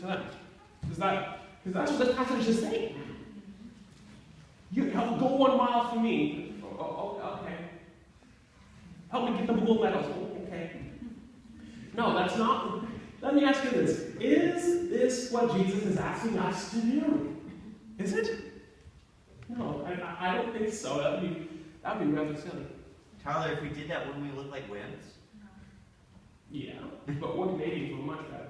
to them. Because that's what the passage is saying. You go 1 mile for me. Oh, okay. Help me get the gold medals. Okay. No, that's not. Let me ask you this. Is this what Jesus is asking us to do? Is it? No, I don't think so. That would be rather silly. Tyler, if we did that, wouldn't we look like wimps? Yeah, but what Canadians were much better.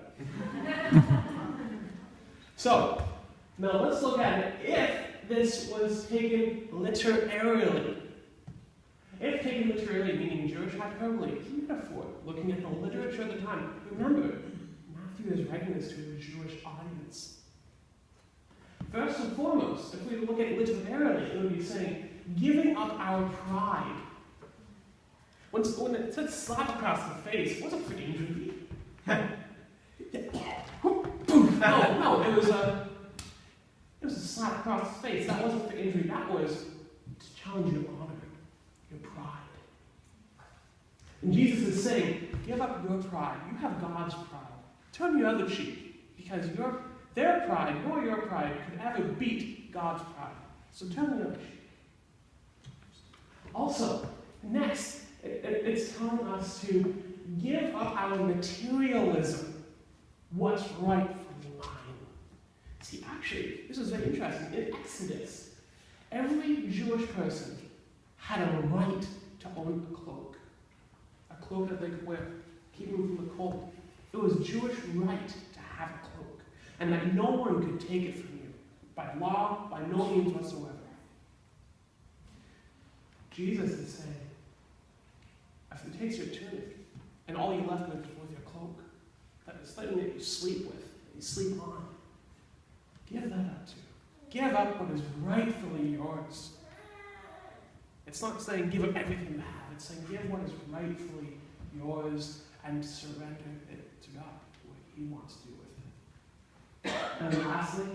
So, now let's look at it. If this was taken literally, if taken literally, meaning Jewish hyperbole, it's a metaphor, looking at the literature of the time. Remember, Matthew is writing this to a Jewish audience. First and foremost, if we look at it literally, it would be saying, giving up our pride. When it said slap across the face, it wasn't for injury. No, it was a slap across the face. That wasn't for injury. That was to challenge your honor, your pride. And Jesus is saying, give up your pride. You have God's pride. Turn your other cheek, because their pride, nor your pride, could ever beat God's pride. So turn the other cheek. Also, next, it's telling us to give up our materialism. What's rightfully mine. See, actually, this is very interesting. In Exodus, every Jewish person had a right to own a cloak that they could wear, keep them from the cold. It was Jewish right to have a cloak, and that no one could take it from you, by law, by no means whatsoever. Jesus is saying, if it takes your tunic, and all you're left with is your cloak, that is something that you sleep with, that you sleep on, give that up too. Give up what is rightfully yours. It's not saying give up everything you have. It's saying give what is rightfully yours and surrender it to God, what He wants to do with it. And lastly,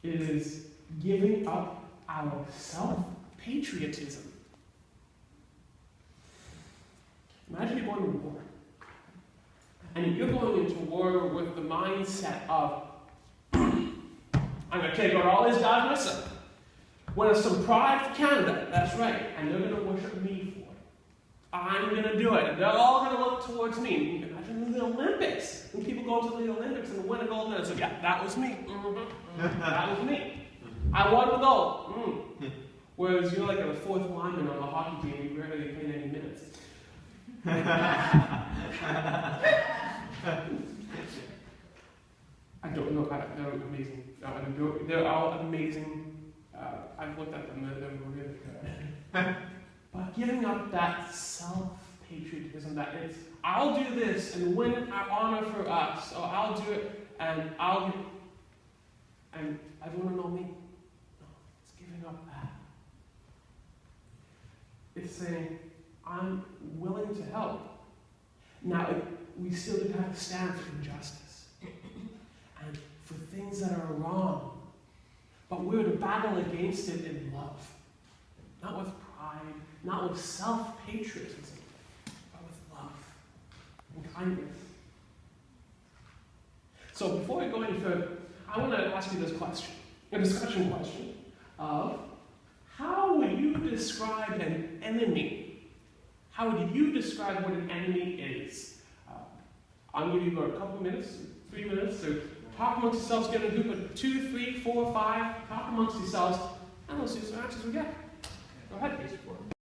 it is giving up our self-patriotism. Imagine you're going to war. And you're going into war with the mindset of, I'm going to take out all these guys myself. When it's some pride for Canada, that's right, and they're going to worship me for it. I'm going to do it, and they're all going to look towards me. Imagine the Olympics, when people go to the Olympics and win a gold medal. So yeah, that was me. That was me. I won the gold. Whereas you're like a fourth lineman on the hockey team, you barely played any minutes. I don't know. They're amazing. They're all amazing. I've looked at them. They're really good. But giving up that self-patriotism, that it's, I'll do this and win our honor for us, or I'll do it and and everyone will know me. No, it's giving up that. It's saying, I'm willing to help. Now, we still do have to stand for injustice and for things that are wrong. But we're to battle against it in love. Not with pride, not with self-patriotism, but with love and kindness. So before we go any further, I want to ask you this question, a discussion question of how would you describe an enemy? How would you describe what an enemy is? I'll give you a couple minutes, 3 minutes, to talk amongst yourselves, get a group of 2, 3, 4, 5, talk amongst yourselves, and we'll see what answers we get. Go ahead.